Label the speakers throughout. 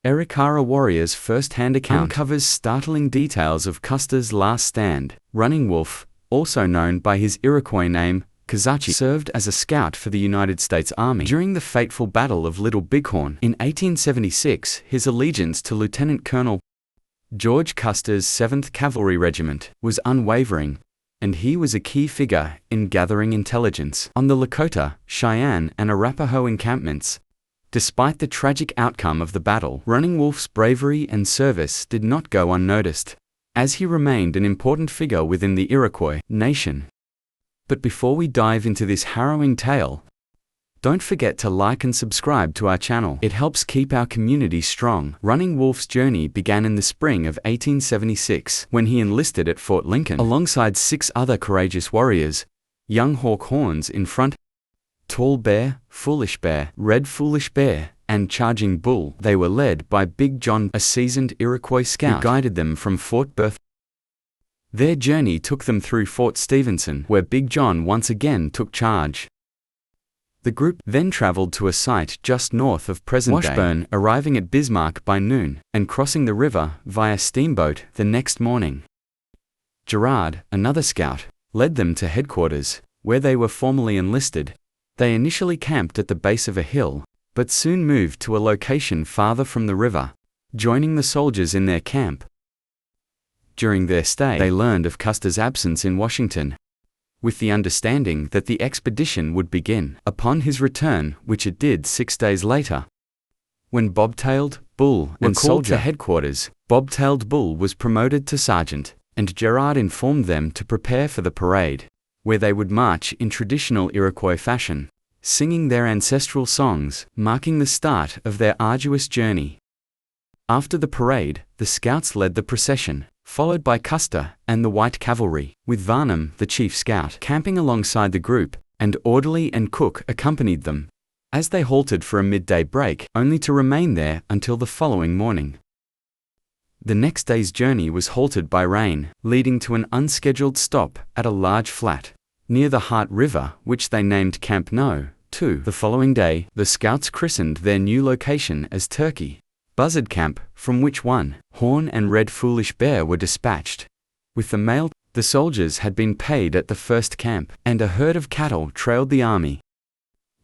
Speaker 1: Arikara warriors' first-hand account uncovers startling details of Custer's last stand. Running Wolf, also known by his Iroquois name, Kazachi, served as a scout for the United States Army. During the fateful Battle of Little Bighorn in 1876, his allegiance to Lieutenant Colonel George Custer's 7th Cavalry Regiment was unwavering, and he was a key figure in gathering intelligence on the Lakota, Cheyenne, and Arapaho encampments. Despite the tragic outcome of the battle, Running Wolf's bravery and service did not go unnoticed, as he remained an important figure within the Iroquois nation. But before we dive into this harrowing tale, don't forget to like and subscribe to our channel. It helps keep our community strong. Running Wolf's journey began in the spring of 1876, when he enlisted at Fort Lincoln, alongside 6 other courageous warriors. Young Hawk Horns in front, Tall Bear, Foolish Bear, Red Foolish Bear, and Charging Bull. They were led by Big John, a seasoned Iroquois scout, who guided them from Fort Berthe. Their journey took them through Fort Stevenson, where Big John once again took charge. The group then traveled to a site just north of present-day Washburn, arriving at Bismarck by noon, and crossing the river via steamboat the next morning. Gerard, another scout, led them to headquarters, where they were formally enlisted. They initially camped at the base of a hill, but soon moved to a location farther from the river, joining the soldiers in their camp. During their stay, they learned of Custer's absence in Washington, with the understanding that the expedition would begin upon his return, which it did 6 days later. When Bobtailed Bull were called to headquarters, Bobtailed Bull was promoted to sergeant, and Gerard informed them to prepare for the parade, where they would march in traditional Iroquois fashion, singing their ancestral songs, marking the start of their arduous journey. After the parade, the scouts led the procession, followed by Custer and the White Cavalry, with Varnum, the chief scout, camping alongside the group, and Orderly and Cook accompanied them, as they halted for a midday break, only to remain there until the following morning. The next day's journey was halted by rain, leading to an unscheduled stop at a large flat near the Heart River, which they named Camp No. 2. The following day, the scouts christened their new location as Turkey Buzzard Camp, from which one, Horn and Red Foolish Bear, were dispatched. With the mail, the soldiers had been paid at the first camp, and a herd of cattle trailed the army.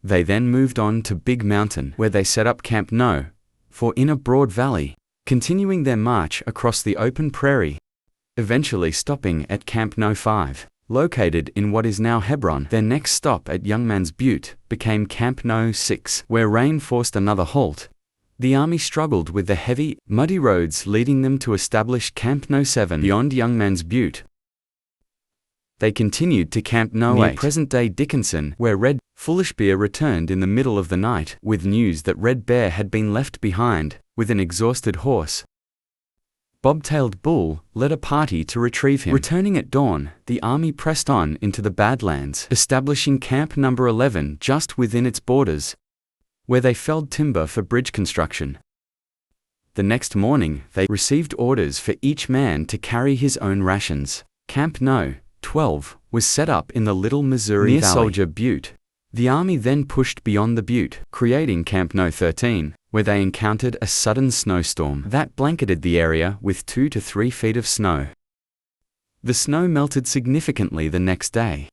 Speaker 1: They then moved on to Big Mountain, where they set up Camp No. 4 in a broad valley, continuing their march across the open prairie, eventually stopping at Camp No. 5, located in what is now Hebron. Their next stop at Youngman's Butte became Camp No. 6, where rain forced another halt. The army struggled with the heavy, muddy roads, leading them to establish Camp No. 7 beyond Youngman's Butte. They continued to Camp No. 8 near present-day Dickinson, where Red Foolish Bear returned in the middle of the night with news that Red Bear had been left behind with an exhausted horse. Bobtailed Bull led a party to retrieve him. Returning at dawn, the army pressed on into the Badlands, establishing Camp No. 11 just within its borders, where they felled timber for bridge construction. The next morning, they received orders for each man to carry his own rations. Camp No. 12 was set up in the Little Missouri Valley, near Soldier Butte. The army then pushed beyond the butte, creating Camp No. 13, where they encountered a sudden snowstorm that blanketed the area with 2 to 3 feet of snow. The snow melted significantly the next day,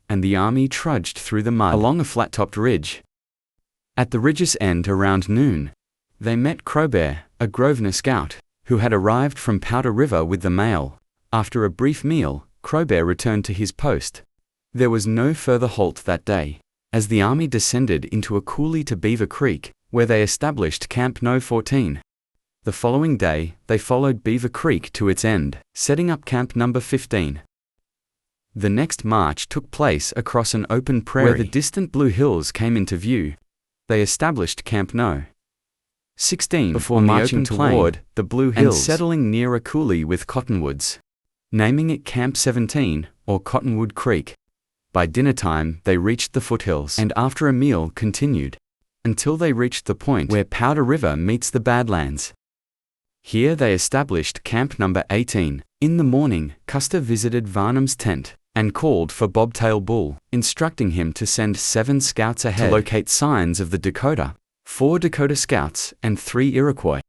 Speaker 1: and the army trudged through the mud along a flat-topped ridge. At the ridge's end around noon, they met Crowbear, a Grosvenor scout, who had arrived from Powder River with the mail. After a brief meal, Crowbear returned to his post. There was no further halt that day, as the army descended into a coulee to Beaver Creek, where they established Camp No. 14. The following day, they followed Beaver Creek to its end, setting up Camp No. 15. The next march took place across an open prairie, where the distant Blue Hills came into view. They established Camp No. 16 before marching toward the Blue Hills and settling near a coulee with cottonwoods, naming it Camp 17, or Cottonwood Creek. By dinnertime, they reached the foothills, and after a meal continued until they reached the point where Powder River meets the Badlands. Here they established Camp No. 18. In the morning, Custer visited Varnum's tent and called for Bobtail Bull, instructing him to send 7 scouts ahead to locate signs of the Dakota, 4 Dakota scouts, and 3 Iroquois.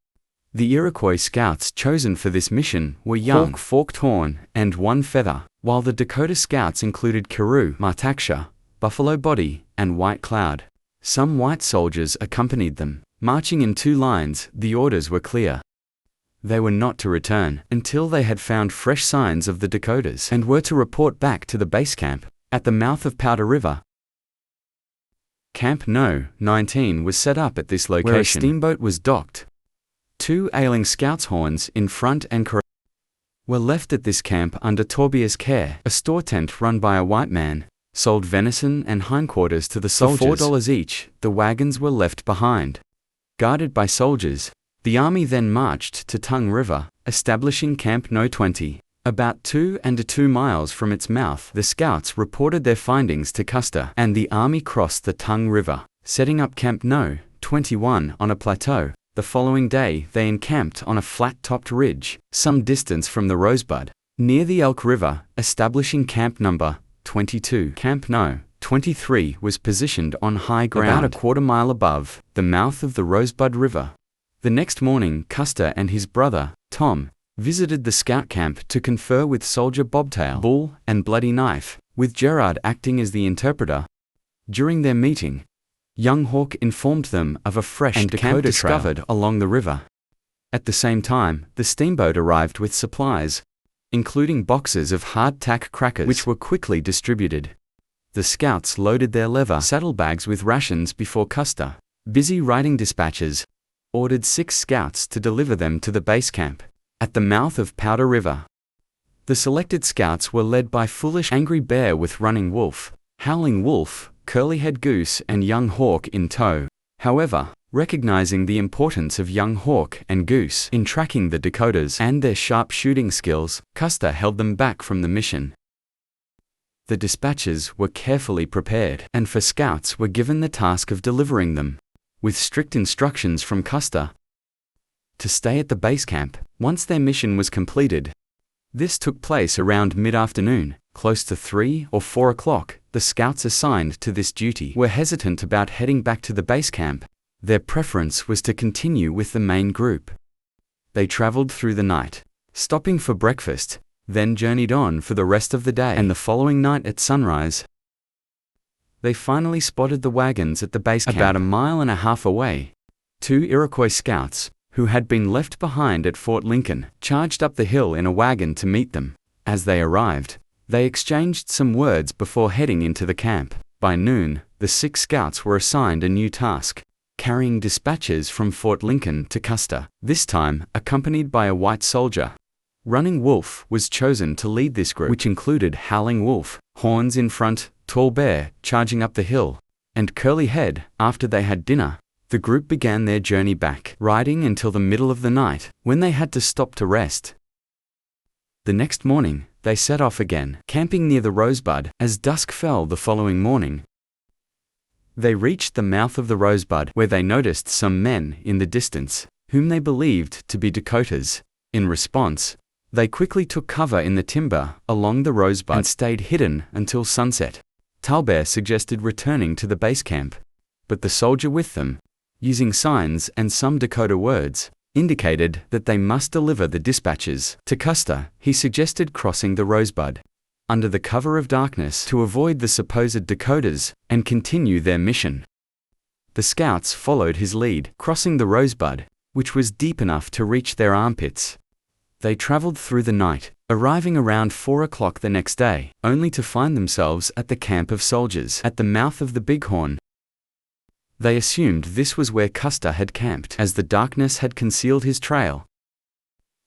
Speaker 1: The Iroquois scouts chosen for this mission were Young, Forked Horn, and One Feather, while the Dakota scouts included Carew, Martaksha, Buffalo Body, and White Cloud. Some white soldiers accompanied them. Marching in 2 lines, the orders were clear. They were not to return until they had found fresh signs of the Dakotas and were to report back to the base camp at the mouth of Powder River. Camp No. 19 was set up at this location, where a steamboat was docked. 2 ailing scouts' horns in front and were left at this camp under Torbia's care. A store tent run by a white man sold venison and hindquarters to the soldiers. For $4 each, the wagons were left behind. Guarded by soldiers, the army then marched to Tongue River, establishing Camp No. 20. About 2 miles from its mouth, the scouts reported their findings to Custer, and the army crossed the Tongue River, setting up Camp No. 21 on a plateau. The following day, they encamped on a flat-topped ridge, some distance from the Rosebud, near the Elk River, establishing Camp No. 22. Camp No. 23 was positioned on high ground, about a quarter-mile above the mouth of the Rosebud River. The next morning, Custer and his brother, Tom, visited the scout camp to confer with Soldier Bobtail, Bull, and Bloody Knife, with Gerard acting as the interpreter. During their meeting, Young Hawk informed them of a fresh Dakota camp discovered along the river. At the same time, the steamboat arrived with supplies, including boxes of hardtack crackers, which were quickly distributed. The scouts loaded their leather saddlebags with rations before Custer, busy writing dispatches, ordered 6 scouts to deliver them to the base camp at the mouth of Powder River. The selected scouts were led by Foolish Angry Bear with Running Wolf, Howling Wolf, Curly-Head Goose, and Young Hawk in tow. However, recognizing the importance of Young Hawk and Goose in tracking the Dakotas and their sharp shooting skills, Custer held them back from the mission. The dispatches were carefully prepared, and 4 scouts were given the task of delivering them, with strict instructions from Custer to stay at the base camp once their mission was completed. This took place around mid-afternoon. Close to 3 or 4 o'clock, the scouts assigned to this duty were hesitant about heading back to the base camp. Their preference was to continue with the main group. They traveled through the night, stopping for breakfast, then journeyed on for the rest of the day, and the following night at sunrise, they finally spotted the wagons at the base camp, about 1.5 miles away. 2 Iroquois scouts, who had been left behind at Fort Lincoln, charged up the hill in a wagon to meet them. As they arrived, they exchanged some words before heading into the camp. By noon, the 6 scouts were assigned a new task, carrying dispatches from Fort Lincoln to Custer, this time accompanied by a white soldier. Running Wolf was chosen to lead this group, which included Howling Wolf, horns in front, Tall Bear, charging up the hill, and Curly Head. After they had dinner, the group began their journey back, riding until the middle of the night, when they had to stop to rest. The next morning, they set off again, camping near the Rosebud. As dusk fell the following morning, they reached the mouth of the Rosebud, where they noticed some men in the distance, whom they believed to be Dakotas. In response, they quickly took cover in the timber along the Rosebud and stayed hidden until sunset. Talbert suggested returning to the base camp, but the soldier with them, using signs and some Dakota words, indicated that they must deliver the dispatches to Custer. He suggested crossing the Rosebud under the cover of darkness to avoid the supposed Dakotas and continue their mission. The scouts followed his lead, crossing the Rosebud, which was deep enough to reach their armpits. They traveled through the night, arriving around 4 o'clock the next day, only to find themselves at the camp of soldiers at the mouth of the Bighorn. They assumed this was where Custer had camped, as the darkness had concealed his trail,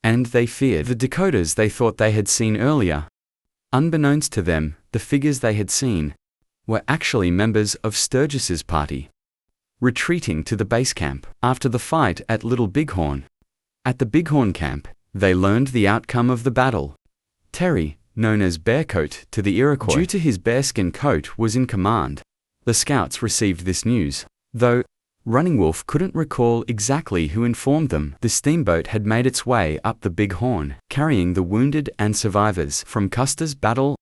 Speaker 1: and they feared the Dakotas they thought they had seen earlier. Unbeknownst to them, the figures they had seen were actually members of Sturgis's party, retreating to the base camp after the fight at Little Bighorn. At the Bighorn camp, they learned the outcome of the battle. Terry, known as Bearcoat to the Iroquois due to his bearskin coat, was in command. The scouts received this news, though Running Wolf couldn't recall exactly who informed them. The steamboat had made its way up the Bighorn, carrying the wounded and survivors from Custer's battle.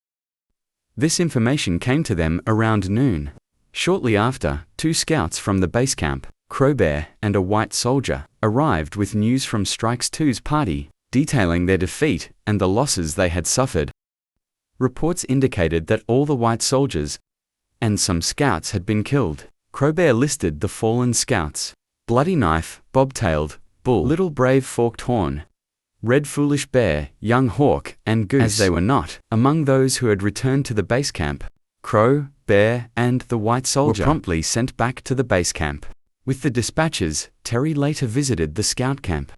Speaker 1: This information came to them around noon. Shortly after, 2 scouts from the base camp Crowbear, and a white soldier, arrived with news from Strikes 2's party, detailing their defeat and the losses they had suffered. Reports indicated that all the white soldiers and some scouts had been killed. Crowbear listed the fallen scouts: Bloody Knife, Bobtailed Bull, Little Brave Forked Horn, Red Foolish Bear, Young Hawk, and Goose, as they were not among those who had returned to the base camp. Crow, Bear, and the white soldier were promptly sent back to the base camp. With the dispatches, Terry later visited the scout camp,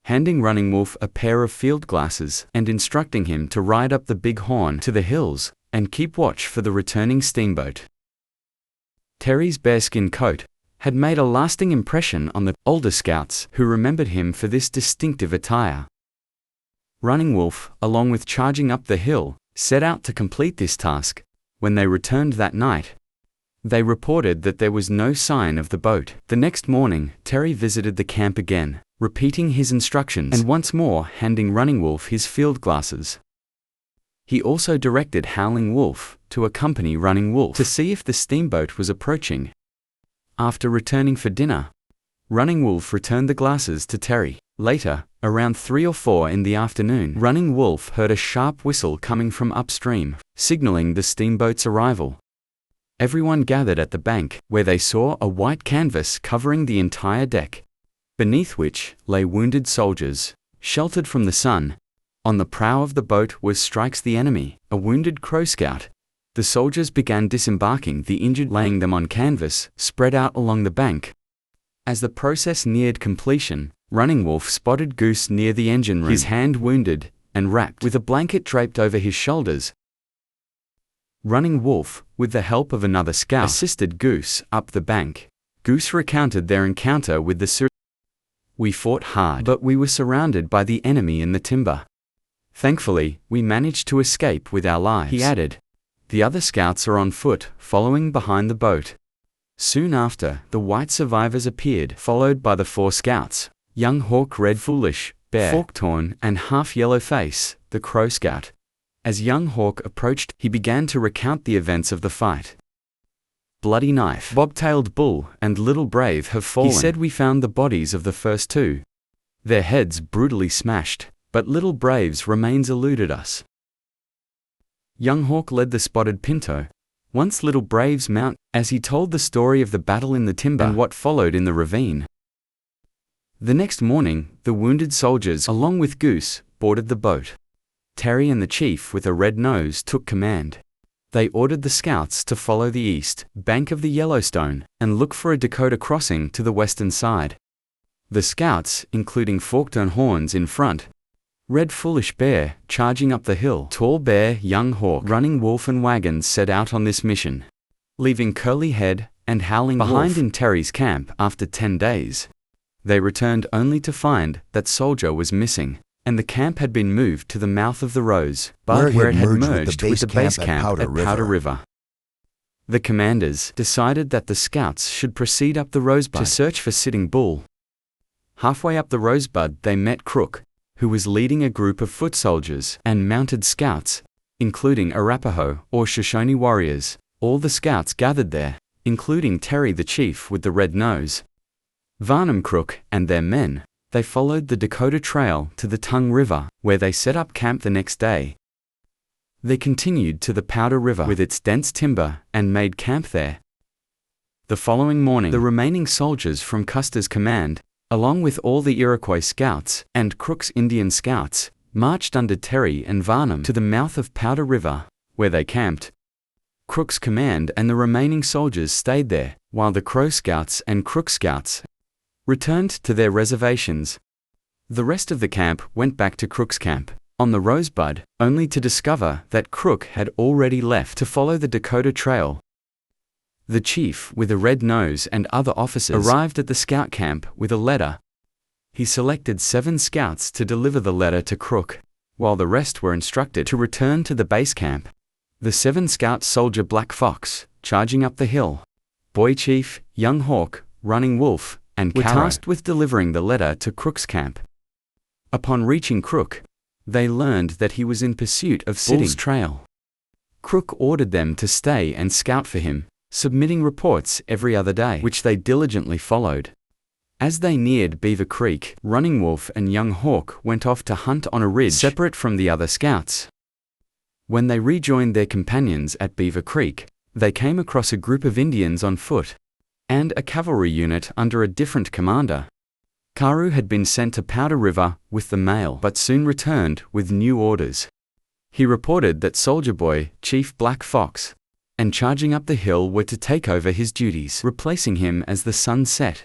Speaker 1: handing Running Wolf a pair of field glasses and instructing him to ride up the Big Horn to the hills and keep watch for the returning steamboat. Terry's bearskin coat had made a lasting impression on the older scouts, who remembered him for this distinctive attire. Running Wolf, along with charging up the hill, set out to complete this task. When they returned that night, they reported that there was no sign of the boat. The next morning, Terry visited the camp again, repeating his instructions and once more handing Running Wolf his field glasses. He also directed Howling Wolf to accompany Running Wolf to see if the steamboat was approaching. After returning for dinner, Running Wolf returned the glasses to Terry. Later, around 3 or 4 in the afternoon, Running Wolf heard a sharp whistle coming from upstream, signaling the steamboat's arrival. Everyone gathered at the bank, where they saw a white canvas covering the entire deck, beneath which lay wounded soldiers, sheltered from the sun. On the prow of the boat was Strikes the enemy, a wounded Crow scout. The soldiers began disembarking the injured, laying them on canvas spread out along the bank. As the process neared completion, Running Wolf spotted Goose near the engine room, his hand wounded and wrapped with a blanket draped over his shoulders. Running Wolf, with the help of another scout, assisted Goose up the bank. Goose recounted their encounter with the Sioux. "We fought hard, but we were surrounded by the enemy in the timber. Thankfully, we managed to escape with our lives," he added. The other scouts are on foot, following behind the boat. Soon after, the white survivors appeared, followed by the 4 scouts: Young Hawk, Red Foolish, Bear, Forked Horn, and Half Yellow Face, the Crow scout. As Young Hawk approached, he began to recount the events of the fight. "Bloody Knife, Bobtailed Bull, and Little Brave have fallen," he said. "We found the bodies of the first 2. Their heads brutally smashed, but Little Brave's remains eluded us. Young Hawk led the spotted pinto, once Little Brave's mount, as he told the story of the battle in the timber and what followed in the ravine. The next morning, the wounded soldiers, along with Goose, boarded the boat. Terry and the chief with a red nose took command. They ordered the scouts to follow the east bank of the Yellowstone and look for a Dakota crossing to the western side. The scouts, including Forked Horns in front, Red Foolish Bear, charging up the hill, Tall Bear, Young Hawk, Running Wolf, and Wagons set out on this mission, leaving Curly Head and Howling Wolf behind in Terry's camp. After 10 days, they returned only to find that Soldier was missing, and the camp had been moved to the mouth of the Rose, where it had merged with the base camp at Powder River. The commanders decided that the scouts should proceed up the Rosebud to search for Sitting Bull. Halfway up the Rosebud, they met Crook, who was leading a group of foot soldiers and mounted scouts, including Arapaho or Shoshone warriors. All the scouts gathered there, including Terry the chief with the red nose, Varnum Crook, and their men. They followed the Dakota Trail to the Tongue River, where they set up camp the next day. They continued to the Powder River with its dense timber and made camp there. The following morning, the remaining soldiers from Custer's command, along with all the Iroquois scouts and Crook's Indian scouts, marched under Terry and Varnum to the mouth of Powder River, where they camped. Crook's command and the remaining soldiers stayed there, while the Crow scouts and Crook scouts returned to their reservations. The rest of the camp went back to Crook's camp on the Rosebud, only to discover that Crook had already left to follow the Dakota Trail. The chief with a red nose and other officers arrived at the scout camp with a letter. He selected 7 scouts to deliver the letter to Crook, while the rest were instructed to return to the base camp. The 7 scouts soldier Black Fox, charging up the hill, Boy Chief, Young Hawk, Running Wolf, and were tasked with delivering the letter to Crook's camp. Upon reaching Crook, they learned that he was in pursuit of Bull's trail. Crook ordered them to stay and scout for him, submitting reports every other day, which they diligently followed. As they neared Beaver Creek, Running Wolf and Young Hawk went off to hunt on a ridge separate from the other scouts. When they rejoined their companions at Beaver Creek, they came across a group of Indians on foot and a cavalry unit under a different commander. Karu had been sent to Powder River with the mail, but soon returned with new orders. He reported that Soldier Boy, Chief Black Fox, and Charging Up the Hill were to take over his duties, replacing him as the sun set.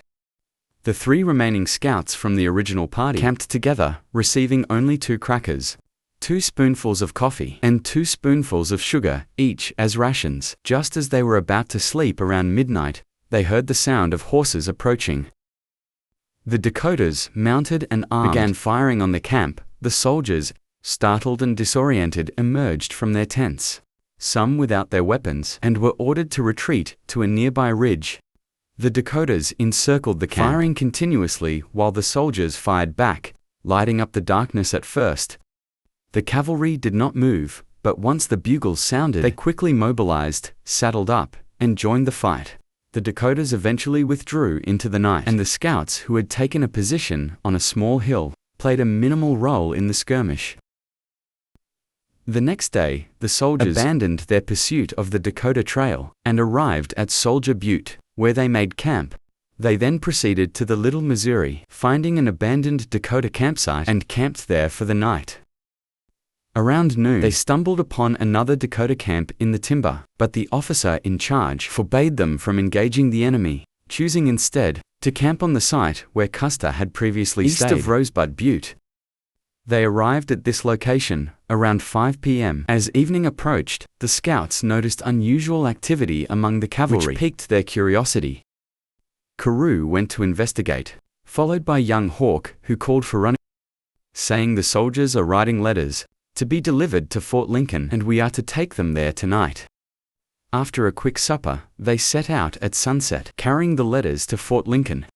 Speaker 1: The 3 remaining scouts from the original party camped together, receiving only 2 crackers, 2 spoonfuls of coffee, and 2 spoonfuls of sugar, each as rations. Just as they were about to sleep around midnight, they heard the sound of horses approaching. The Dakotas, mounted and armed, began firing on the camp. The soldiers, startled and disoriented, emerged from their tents, some without their weapons, and were ordered to retreat to a nearby ridge. The Dakotas encircled the camp, firing continuously while the soldiers fired back, lighting up the darkness at first. The cavalry did not move, but once the bugles sounded, they quickly mobilized, saddled up, and joined the fight. The Dakotas eventually withdrew into the night, and the scouts who had taken a position on a small hill played a minimal role in the skirmish. The next day, the soldiers abandoned their pursuit of the Dakota Trail and arrived at Soldier Butte, where they made camp. They then proceeded to the Little Missouri, finding an abandoned Dakota campsite, and camped there for the night. Around noon, they stumbled upon another Dakota camp in the timber, but the officer in charge forbade them from engaging the enemy, choosing instead to camp on the site where Custer had previously stayed, east of Rosebud Butte. They arrived at this location around 5 p.m. As evening approached, the scouts noticed unusual activity among the cavalry, which piqued their curiosity. Carew went to investigate, followed by Young Hawk, who called for Running, saying the soldiers are writing letters to be delivered to Fort Lincoln, and we are to take them there tonight. After a quick supper, they set out at sunset, carrying the letters to Fort Lincoln.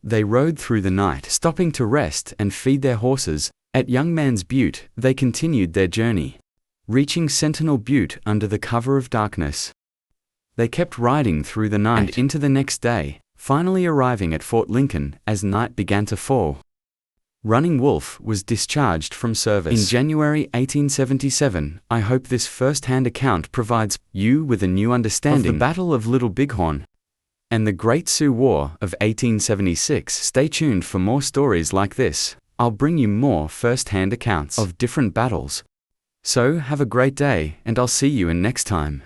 Speaker 1: They rode through the night, stopping to rest and feed their horses. At Young Man's Butte, they continued their journey, reaching Sentinel Butte under the cover of darkness. They kept riding through the night and into the next day, finally arriving at Fort Lincoln as night began to fall. Running Wolf was discharged from service in January 1877. I hope this first-hand account provides you with a new understanding of the Battle of Little Bighorn and the Great Sioux War of 1876. Stay tuned for more stories like this. I'll bring you more first-hand accounts of different battles. So have a great day, and I'll see you in next time.